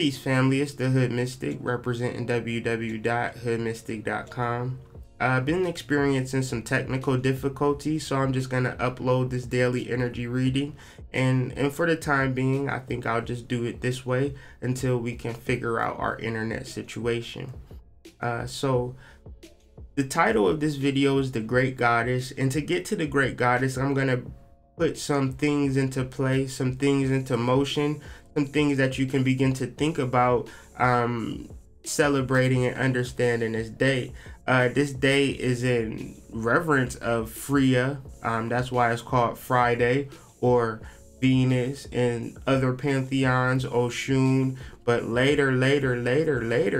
Peace family, it's the Hoodmystic representing www.hoodmystic.com. I've been experiencing some technical difficulties, so I'm just going to upload this daily energy reading. And for the time being, I think I'll just do it this way until we can figure out our internet situation. So the title of this video is The Great Goddess. And to get to the Great Goddess, I'm going to put some things into play, some things into motion, some things that you can begin to think about celebrating and understanding this day. This day is in reverence of Freya. That's why it's called Friday, or Venus, and other pantheons, Oshun. But later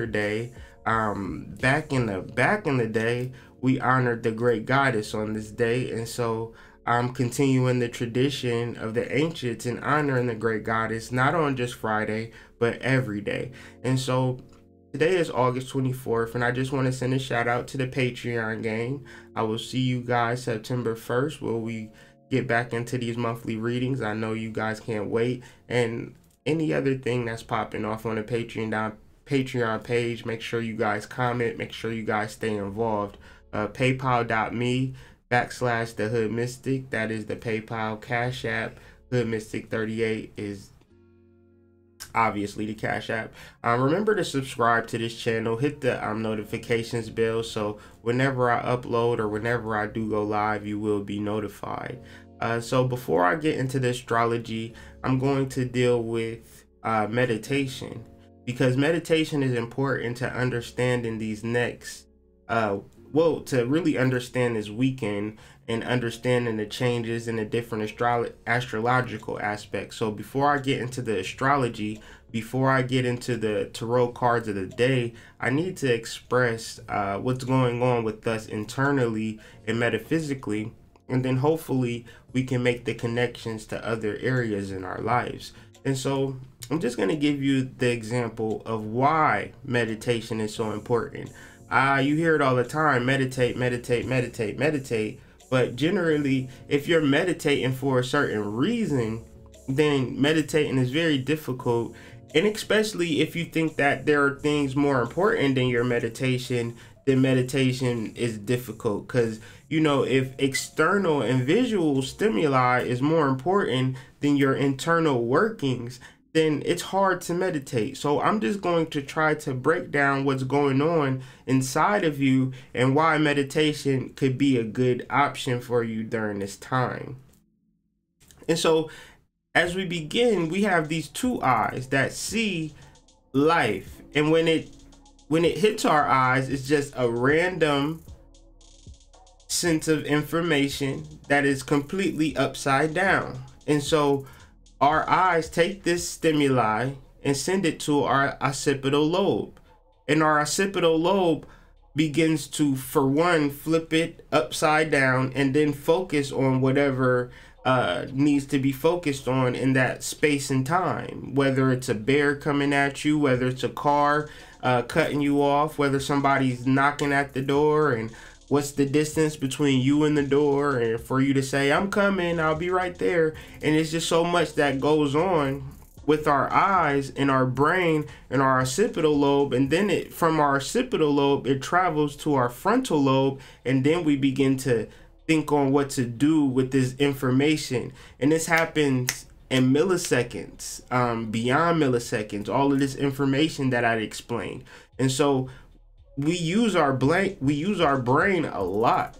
day, back in the day, we honored the Great Goddess on this day, and so I'm continuing the tradition of the ancients in honoring the Great Goddess, not on just Friday, but every day. And so today is August 24th, and I just want to send a shout out to the Patreon gang. I will see you guys September 1st, where we get back into these monthly readings. I know you guys can't wait. And any other thing that's popping off on the Patreon page, make sure you guys comment, make sure you guys stay involved. PayPal.me/TheHoodMystic. That is the PayPal. Cash App. Hoodmystic38 is obviously the Cash App. Remember to subscribe to this channel. Hit the notifications bell, so whenever I upload or whenever I do go live, you will be notified. So before I get into the astrology, I'm going to deal with meditation, because meditation is important to understanding these next to really understand this weekend and understanding the changes in the different astrological aspects. So before I get into the astrology, before I get into the tarot cards of the day, I need to express what's going on with us internally and metaphysically, and then hopefully we can make the connections to other areas in our lives. And so I'm just going to give you the example of why meditation is so important. You hear it all the time, meditate, meditate, meditate, meditate. But generally, if you're meditating for a certain reason, then meditating is very difficult. And especially if you think that there are things more important than your meditation, then meditation is difficult. Because, you know, if external and visual stimuli is more important than your internal workings, then it's hard to meditate. So I'm just going to try to break down what's going on inside of you and why meditation could be a good option for you during this time. And so as we begin, we have these two eyes that see life. And when it hits our eyes, it's just a random sense of information that is completely upside down. And so our eyes take this stimuli and send it to our occipital lobe. And our occipital lobe begins to, for one, flip it upside down and then focus on whatever needs to be focused on in that space and time. Whether it's a bear coming at you, whether it's a car cutting you off, whether somebody's knocking at the door, and what's the distance between you and the door, and for you to say, I'm coming, I'll be right there. And it's just so much that goes on with our eyes and our brain and our occipital lobe. And then from our occipital lobe, it travels to our frontal lobe. And then we begin to think on what to do with this information. And this happens in milliseconds, beyond milliseconds, all of this information that I explained. And so we use our brain a lot.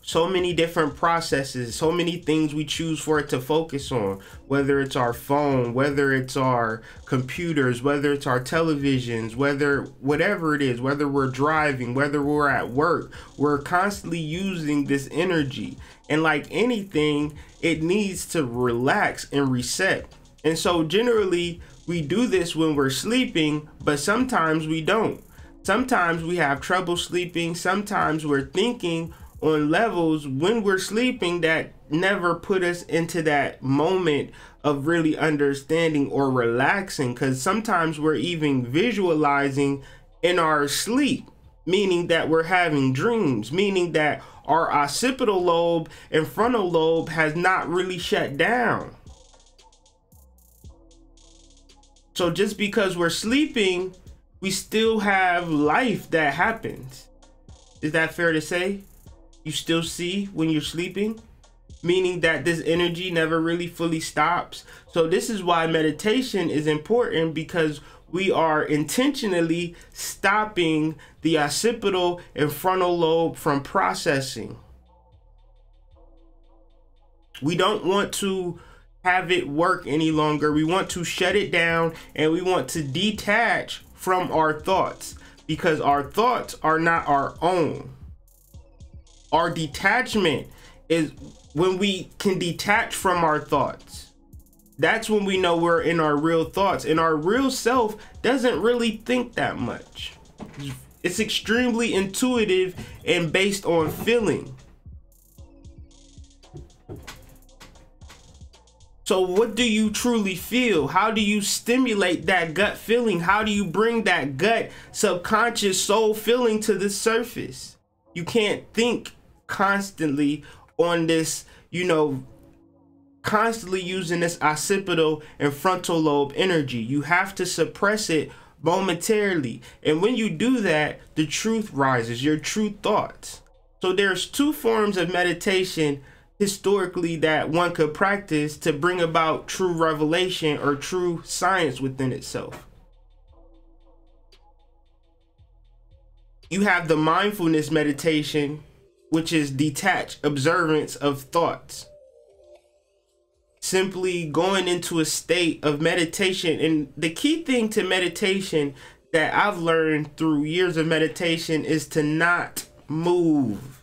So many different processes, so many things we choose for it to focus on, whether it's our phone, whether it's our computers, whether it's our televisions, whatever it is, whether we're driving, whether we're at work, we're constantly using this energy. And like anything, it needs to relax and reset. And so generally, we do this when we're sleeping, but sometimes we don't. Sometimes we have trouble sleeping. Sometimes we're thinking on levels when we're sleeping that never put us into that moment of really understanding or relaxing, because sometimes we're even visualizing in our sleep, meaning that we're having dreams, meaning that our occipital lobe and frontal lobe has not really shut down. So just because we're sleeping, we still have life that happens. Is that fair to say? You still see when you're sleeping, meaning that this energy never really fully stops. So this is why meditation is important, because we are intentionally stopping the occipital and frontal lobe from processing. We don't want to have it work any longer. We want to shut it down, and we want to detach from our thoughts, because our thoughts are not our own. Our detachment is when we can detach from our thoughts. That's when we know we're in our real thoughts, and our real self doesn't really think that much. It's extremely intuitive and based on feeling. So what do you truly feel? How do you stimulate that gut feeling? How do you bring that gut subconscious soul feeling to the surface? You can't think constantly on this, constantly using this occipital and frontal lobe energy. You have to suppress it momentarily. And when you do that, the truth rises, your true thoughts. So there's two forms of meditation historically that one could practice to bring about true revelation or true science within itself. You have the mindfulness meditation, which is detached observance of thoughts. Simply going into a state of meditation. And the key thing to meditation that I've learned through years of meditation is to not move.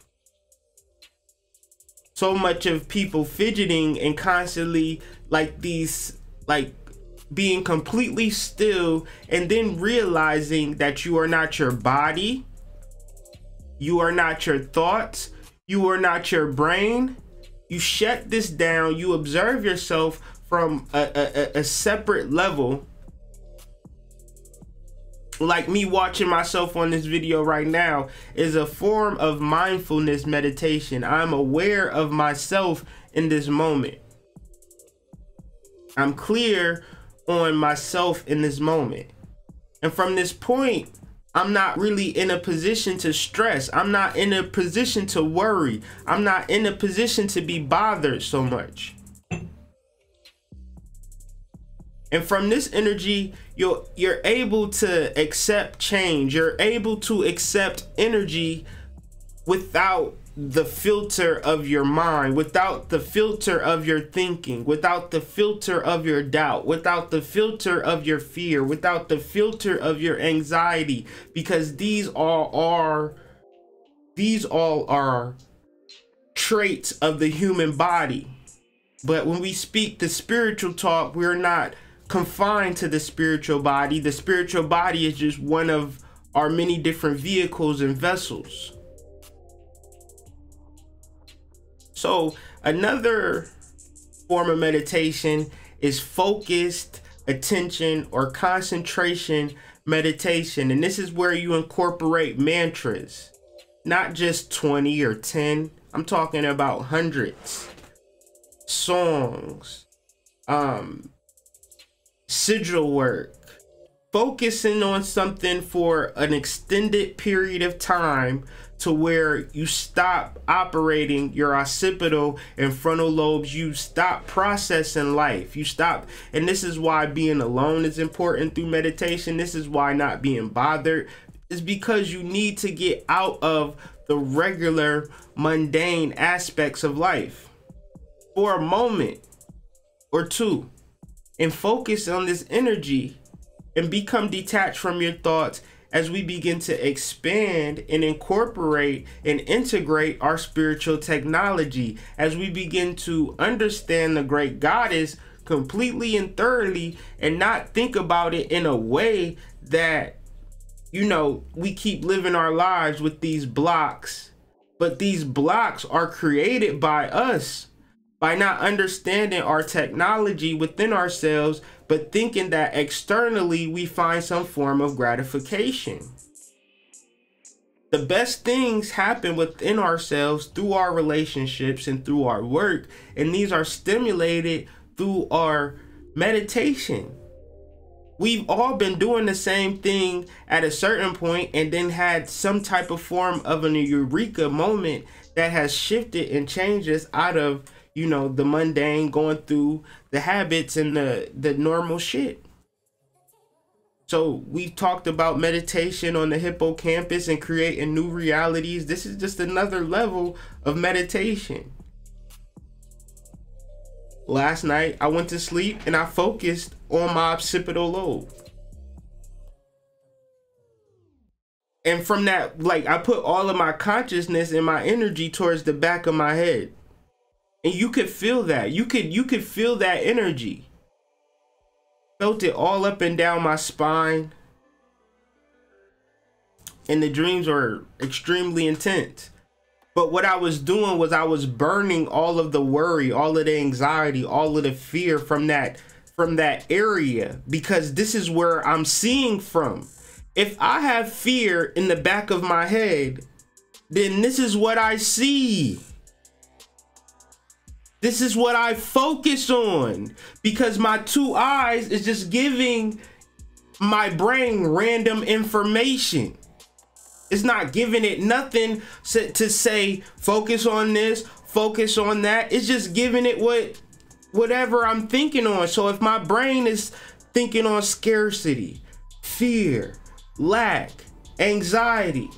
So much of people fidgeting and constantly being completely still, and then realizing that you are not your body, you are not your thoughts, you are not your brain. You shut this down, you observe yourself from a separate level. Like me watching myself on this video right now is a form of mindfulness meditation. I'm aware of myself in this moment. I'm clear on myself in this moment. And from this point, I'm not really in a position to stress. I'm not in a position to worry. I'm not in a position to be bothered so much. And from this energy, you're able to accept change. You're able to accept energy without the filter of your mind, without the filter of your thinking, without the filter of your doubt, without the filter of your fear, without the filter of your anxiety, because these all are traits of the human body. But when we speak the spiritual talk, we're not confined to the spiritual body. The spiritual body is just one of our many different vehicles and vessels. So another form of meditation is focused attention or concentration meditation. And this is where you incorporate mantras, not just 20 or 10. I'm talking about hundreds, songs, sigil work, focusing on something for an extended period of time to where you stop operating your occipital and frontal lobes. You stop processing life. You stop. And this is why being alone is important through meditation. This is why not being bothered is because you need to get out of the regular mundane aspects of life for a moment or two and focus on this energy and become detached from your thoughts as we begin to expand and incorporate and integrate our spiritual technology, as we begin to understand the great goddess completely and thoroughly and not think about it in a way that, we keep living our lives with these blocks. But these blocks are created by us, by not understanding our technology within ourselves, but thinking that externally we find some form of gratification. The best things happen within ourselves through our relationships and through our work, and these are stimulated through our meditation. We've all been doing the same thing at a certain point and then had some type of form of an eureka moment that has shifted and changed us out of, you know, the mundane, going through the habits and the normal shit. So we talked about meditation on the hippocampus and creating new realities. This is just another level of meditation. Last night, I went to sleep and I focused on my occipital lobe. And from that, like, I put all of my consciousness and my energy towards the back of my head. And you could feel that. You could feel that energy. Felt it all up and down my spine. And the dreams were extremely intense. But what I was doing was I was burning all of the worry, all of the anxiety, all of the fear from that area, because this is where I'm seeing from. If I have fear in the back of my head, then this is what I see. This is what I focus on, because my two eyes is just giving my brain random information. It's not giving it nothing to say, focus on this, focus on that. It's just giving it whatever I'm thinking on. So if my brain is thinking on scarcity, fear, lack, anxiety,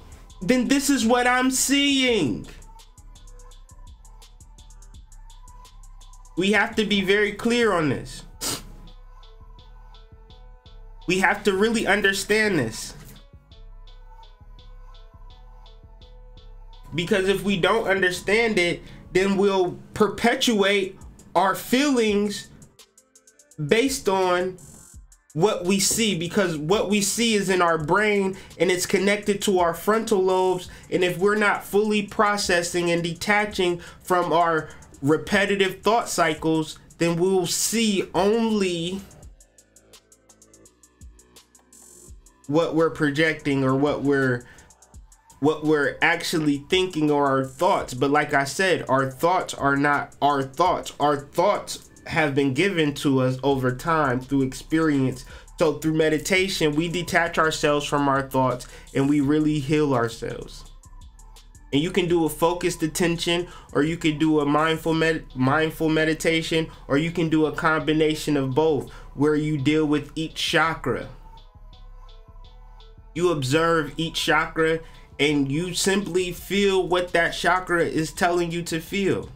then this is what I'm seeing. We have to be very clear on this. We have to really understand this. Because if we don't understand it, then we'll perpetuate our feelings based on what we see, because what we see is in our brain and it's connected to our frontal lobes. And if we're not fully processing and detaching from our repetitive thought cycles, then we'll see only what we're projecting or what we're actually thinking, or our thoughts. But like I said, our thoughts are not our thoughts. Our thoughts have been given to us over time through experience. So through meditation, we detach ourselves from our thoughts and we really heal ourselves. And you can do a focused attention, or you can do a mindful meditation, or you can do a combination of both, where you deal with each chakra. You observe each chakra and you simply feel what that chakra is telling you to feel.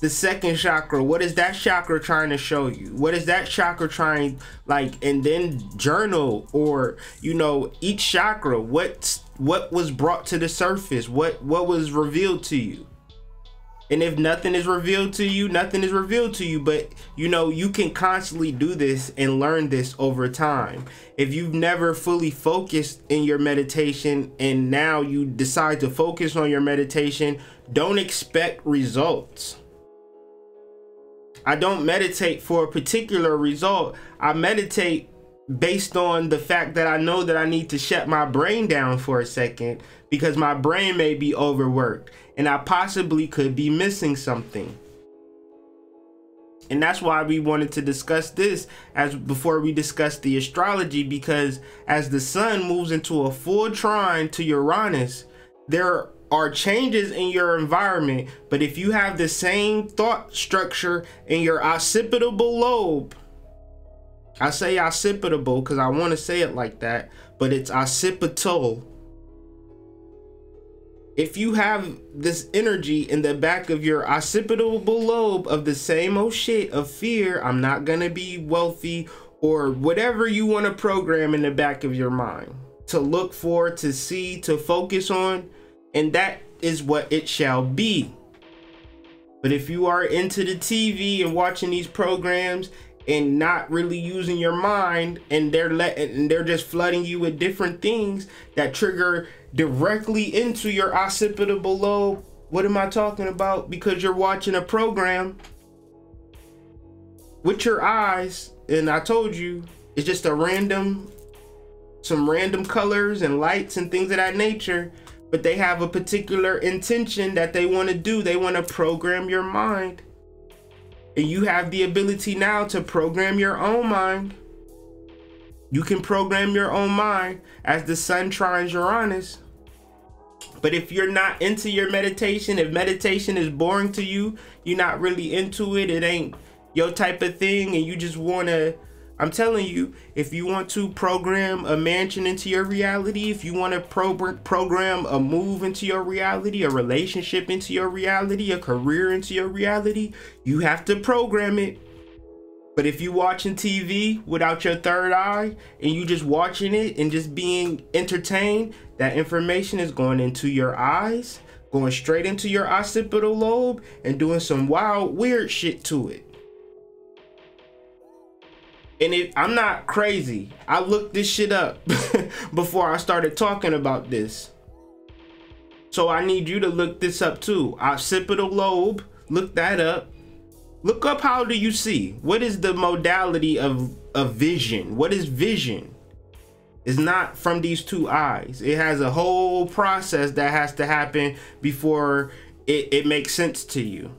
The second chakra, what is that chakra trying to show you? What is that chakra trying, like, and then journal, or, you know, each chakra, what was brought to the surface, what was revealed to you. And if nothing is revealed to you, nothing is revealed to you. But, you know, you can constantly do this and learn this over time. If you've never fully focused in your meditation and now you decide to focus on your meditation, don't expect results. I don't meditate for a particular result. I meditate based on the fact that I know that I need to shut my brain down for a second, because my brain may be overworked and I possibly could be missing something. And that's why we wanted to discuss this before we discuss the astrology, because as the sun moves into a full trine to Uranus, there are changes in your environment. But if you have the same thought structure in your occipital lobe, I say occipital because I want to say it like that, but it's occipital. If you have this energy in the back of your occipital lobe of the same old shit of fear, I'm not gonna be wealthy, or whatever you want to program in the back of your mind to look for, to see, to focus on, and that is what it shall be. But if you are into the TV and watching these programs and not really using your mind, and they're just flooding you with different things that trigger directly into your occipital lobe, what am I talking about? Because you're watching a program with your eyes, and I told you it's just some random colors and lights and things of that nature, but they have a particular intention that they want to do. They want to program your mind. And you have the ability now to program your own mind. You can program your own mind as the sun trines Uranus. But if you're not into your meditation, if meditation is boring to you, you're not really into it, it ain't your type of thing, and you just want to, I'm telling you, if you want to program a mansion into your reality, if you want to program a move into your reality, a relationship into your reality, a career into your reality, you have to program it. But if you watching TV without your third eye and you just watching it and just being entertained, that information is going into your eyes, going straight into your occipital lobe and doing some wild, weird shit to it. And I'm not crazy. I looked this shit up before I started talking about this. So I need you to look this up too. Occipital lobe, look that up. Look up, how do you see? What is the modality of vision? What is vision? It's not from these two eyes. It has a whole process that has to happen before it makes sense to you.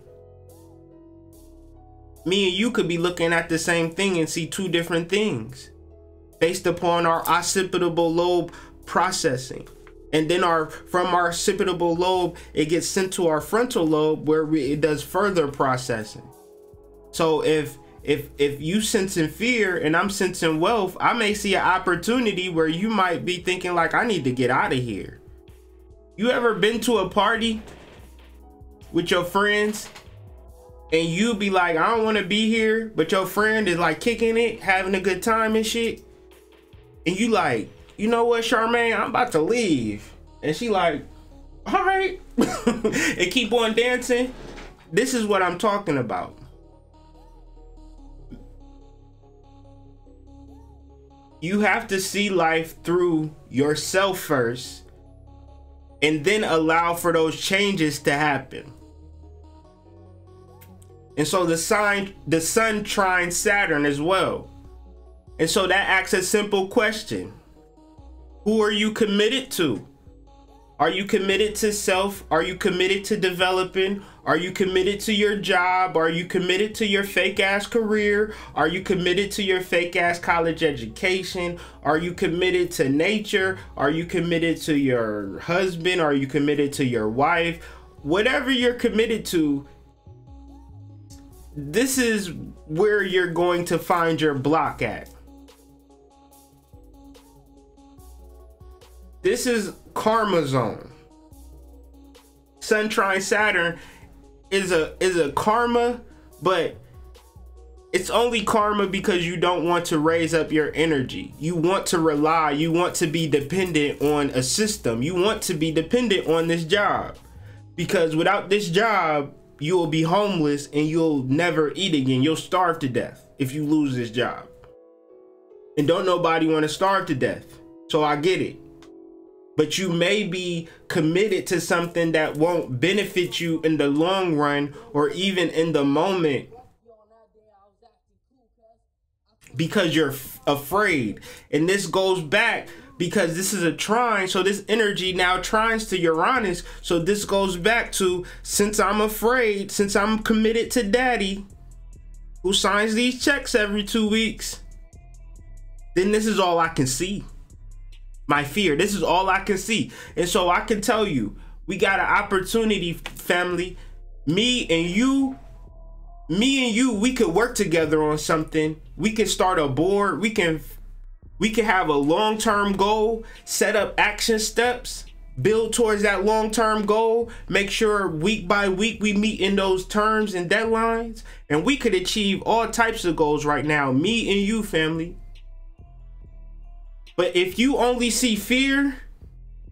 Me and you could be looking at the same thing and see two different things based upon our occipital lobe processing. And then from our occipital lobe, it gets sent to our frontal lobe where it does further processing. So if you sensing fear and I'm sensing wealth, I may see an opportunity where you might be thinking like, I need to get out of here. You ever been to a party with your friends and you be like, I don't want to be here, but your friend is like kicking it, having a good time and shit, and you like, you know what, Charmaine, I'm about to leave, and she like, all right, and keep on dancing. This is what I'm talking about. You have to see life through yourself first and then allow for those changes to happen. And so the sun trines Saturn as well. And so that asks a simple question. Who are you committed to? Are you committed to self? Are you committed to developing? Are you committed to your job? Are you committed to your fake ass career? Are you committed to your fake ass college education? Are you committed to nature? Are you committed to your husband? Are you committed to your wife? Whatever you're committed to, this is where you're going to find your block at. This is karma zone. Sun trine Saturn is a karma, but it's only karma because you don't want to raise up your energy. You want to rely, you want to be dependent on a system. You want to be dependent on this job, because without this job, you will be homeless and you'll never eat again. You'll starve to death if you lose this job. And don't nobody want to starve to death. So I get it. But you may be committed to something that won't benefit you in the long run or even in the moment because you're afraid. And this goes back because this is a trine. So this energy now trines to Uranus. So this goes back to, since I'm afraid, since I'm committed to daddy who signs these checks every 2 weeks, then this is all I can see. My fear, this is all I can see. And so I can tell you, we got an opportunity, family. Me and you, we could work together on something. We can start a board. We can have a long-term goal, set up action steps, build towards that long-term goal, make sure week by week we meet in those terms and deadlines, and we could achieve all types of goals right now, me and you, family. But if you only see fear,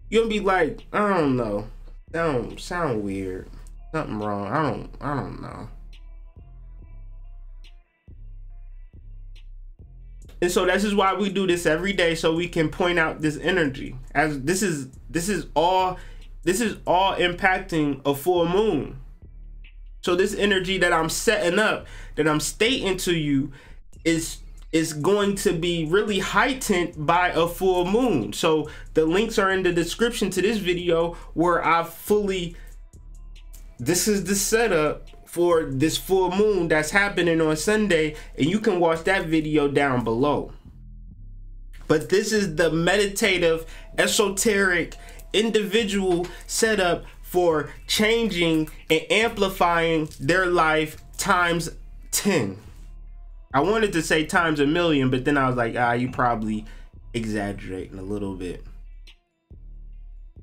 you'll be like, I don't know. That don't sound weird. Something wrong. I don't know. And so this is why we do this every day, so we can point out this energy. As this is all impacting a full moon. So this energy that I'm setting up, that I'm stating to you, is going to be really heightened by a full moon. So the links are in the description to this video where this is the setup for this full moon that's happening on Sunday, and you can watch that video down below. but this is the meditative, esoteric, individual setup for changing and amplifying their life times 10. I wanted to say times a million, but then I was like, you probably exaggerating a little bit.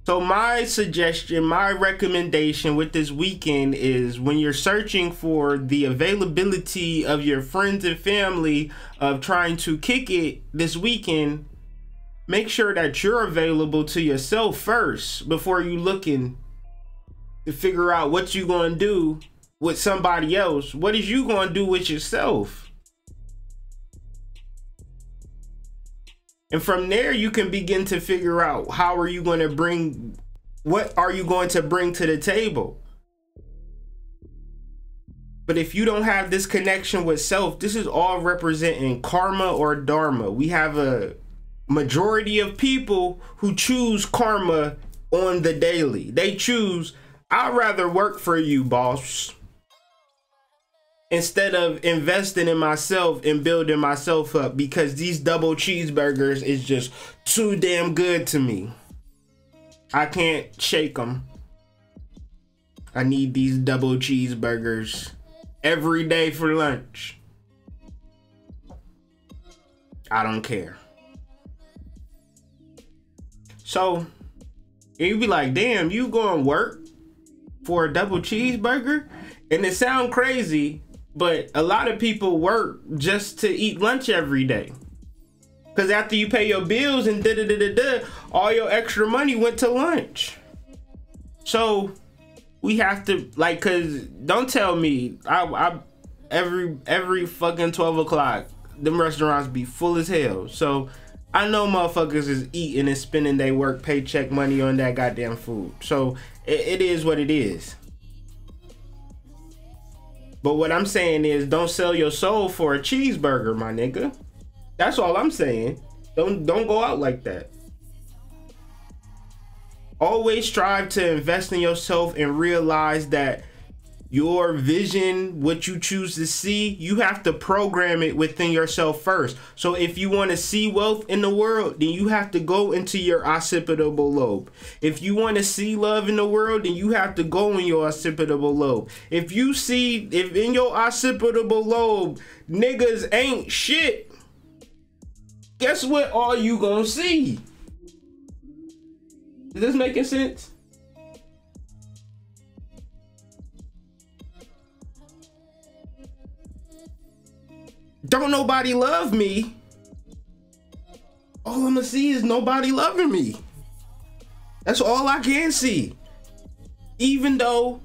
So my suggestion, my recommendation with this weekend is, when you're searching for the availability of your friends and family of trying to kick it this weekend, make sure that you're available to yourself first before you looking to figure out what you gonna do with somebody else. What is you gonna do with yourself? And from there, you can begin to figure out what are you going to bring to the table. But if you don't have this connection with self, this is all representing karma or dharma. We have a majority of people who choose karma on the daily. They choose, I'd rather work for you, boss, instead of investing in myself and building myself up, because these double cheeseburgers is just too damn good to me. I can't shake them. I need these double cheeseburgers every day for lunch. I don't care. So you'd be like, damn, you going to work for a double cheeseburger? And it sounds crazy, but a lot of people work just to eat lunch every day. Because after you pay your bills and all your extra money went to lunch. So we have to, like, cause don't tell me I every fucking 12 o'clock, them restaurants be full as hell. So I know motherfuckers is eating and spending their work paycheck money on that goddamn food. So it is what it is. But what I'm saying is, don't sell your soul for a cheeseburger, my nigga. That's all I'm saying. Don't go out like that. Always strive to invest in yourself and realize that your vision, what you choose to see, you have to program it within yourself first. So if you want to see wealth in the world, then you have to go into your occipital lobe. If you want to see love in the world, then you have to go in your occipital lobe. If in your occipital lobe niggas ain't shit, guess what all you gonna see? Is this making sense? Don't nobody love me. All I'm gonna see is nobody loving me. That's all I can see. Even though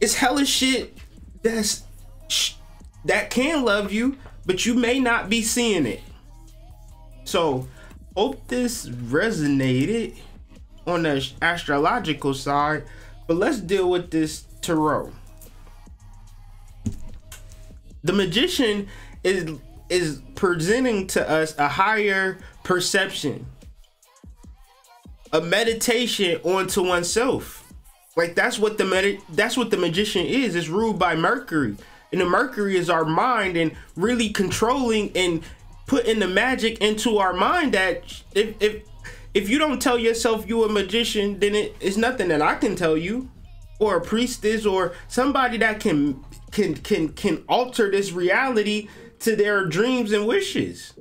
it's hella shit that can love you, but you may not be seeing it. So hope this resonated on the astrological side, but let's deal with this tarot. The Magician is presenting to us a higher perception, a meditation onto oneself. Like that's what the Magician is. It's ruled by Mercury, and the Mercury is our mind, and really controlling and putting the magic into our mind. That if you don't tell yourself you a magician, then it's nothing that I can tell you, or a priestess, or somebody that can alter this reality to their dreams and wishes.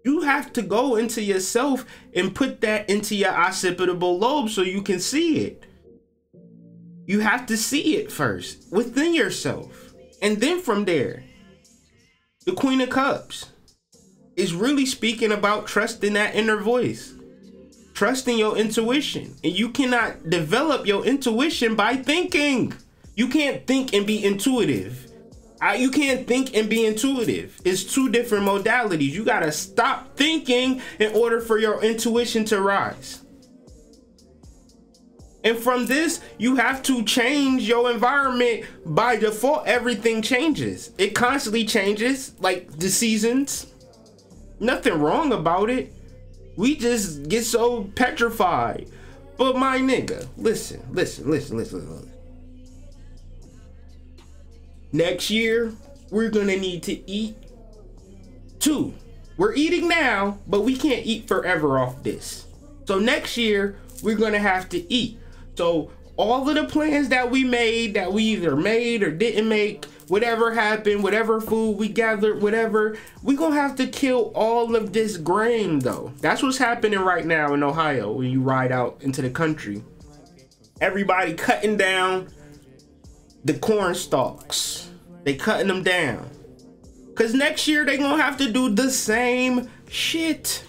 You have to go into yourself and put that into your occipital lobe so you can see it. You have to see it first within yourself, and then from there, the Queen of Cups is really speaking about trusting that inner voice, trusting your intuition. And you cannot develop your intuition by thinking. You can't think and be intuitive. You can't think and be intuitive. It's two different modalities. You gotta stop thinking in order for your intuition to rise. And from this, you have to change your environment. By default, everything changes. It constantly changes, like the seasons. Nothing wrong about it. We just get so petrified. But my nigga, listen. Next year, we're gonna need to eat 2 We're eating now, but we can't eat forever off this. So next year, we're gonna have to eat. So all of the plans that we made, that we either made or didn't make, whatever happened, whatever food we gathered, whatever, we're gonna have to kill all of this grain though. That's what's happening right now in Ohio when you ride out into the country. Everybody cutting down the corn stalks. They cutting them down. Cause next year they gonna have to do the same shit.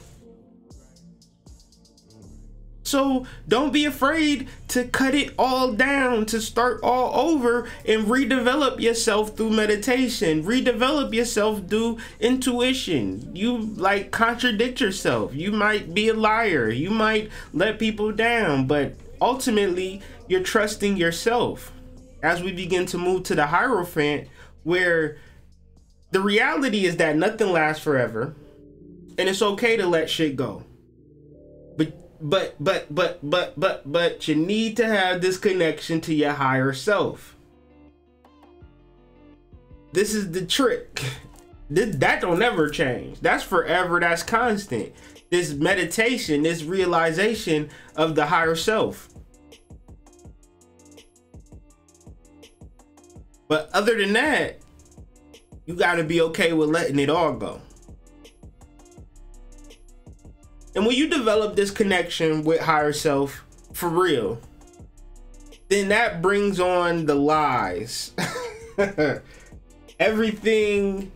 So don't be afraid to cut it all down, to start all over and redevelop yourself through meditation, redevelop yourself through intuition. You like contradict yourself. You might be a liar. You might let people down, but ultimately you're trusting yourself as we begin to move to the Hierophant, where the reality is that nothing lasts forever and it's okay to let shit go. But you need to have this connection to your higher self. This is the trick. That don't ever change. That's forever. That's constant. This meditation, this realization of the higher self. But other than that, you got to be okay with letting it all go. And when you develop this connection with higher self for real, then that brings on the lies. Everything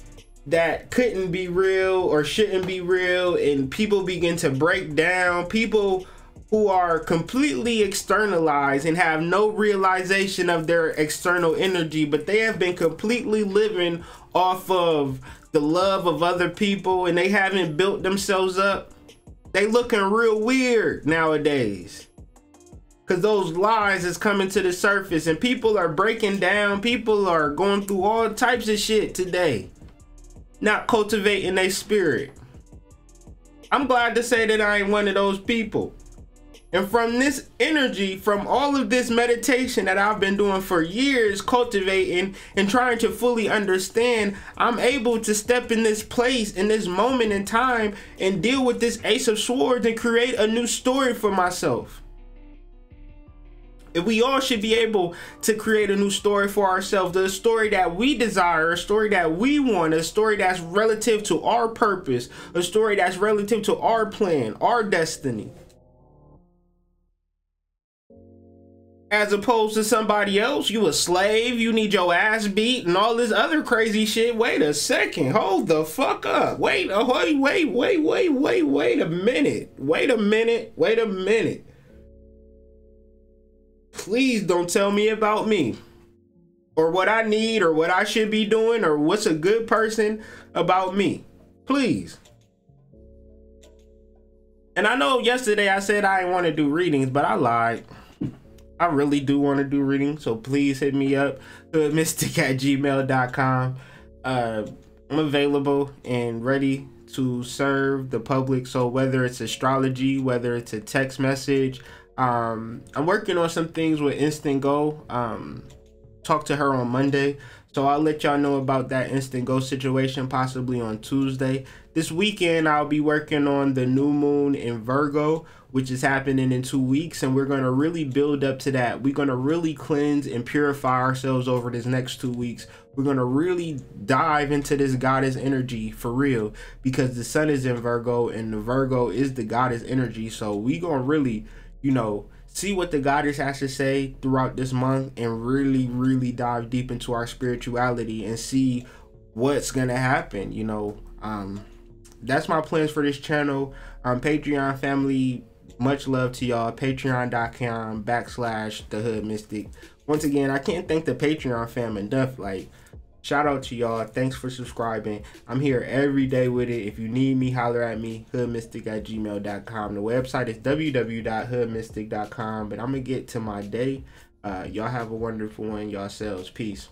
that couldn't be real or shouldn't be real, and people begin to break down. People who are completely externalized and have no realization of their external energy, but they have been completely living off of the love of other people, and they haven't built themselves up. They looking real weird nowadays because those lies is coming to the surface and people are breaking down. People are going through all types of shit today, not cultivating their spirit. I'm glad to say that I ain't one of those people. And from this energy, from all of this meditation that I've been doing for years, cultivating and trying to fully understand, I'm able to step in this place, in this moment in time, and deal with this Ace of Swords and create a new story for myself. If we all should be able to create a new story for ourselves, the story that we desire, a story that we want, a story that's relative to our purpose, a story that's relative to our plan, our destiny. As opposed to somebody else, you a slave, you need your ass beat and all this other crazy shit. Wait a second, hold the fuck up. Wait a minute. Please don't tell me about me or what I need or what I should be doing or what's a good person about me. Please. And I know yesterday I said I didn't want to do readings, but I lied. I really do want to do readings, so please hit me up, hoodmystic@gmail.com. I'm available and ready to serve the public. So whether it's astrology, whether it's a text message, I'm working on some things with Instant Go. Talk to her on Monday, so I'll let y'all know about that Instant Go situation possibly on Tuesday. This weekend I'll be working on the new moon in Virgo, which is happening in 2 weeks, and we're going to really build up to that. We're going to really cleanse and purify ourselves over this next 2 weeks. We're going to really dive into this goddess energy for real, because the sun is in Virgo and the Virgo is the goddess energy. So we going to really, you know, see what the goddess has to say throughout this month and really dive deep into our spirituality and see what's going to happen. You know, that's my plans for this channel. Patreon family, much love to y'all. Patreon.com/TheHoodMystic. Once again, I can't thank the Patreon fam enough. Like, shout out to y'all. Thanks for subscribing. I'm here every day with it. If you need me, holler at me. Hoodmystic@gmail.com. The website is www.hoodmystic.com. But I'm gonna get to my day. Y'all have a wonderful one. Yourselves. Peace.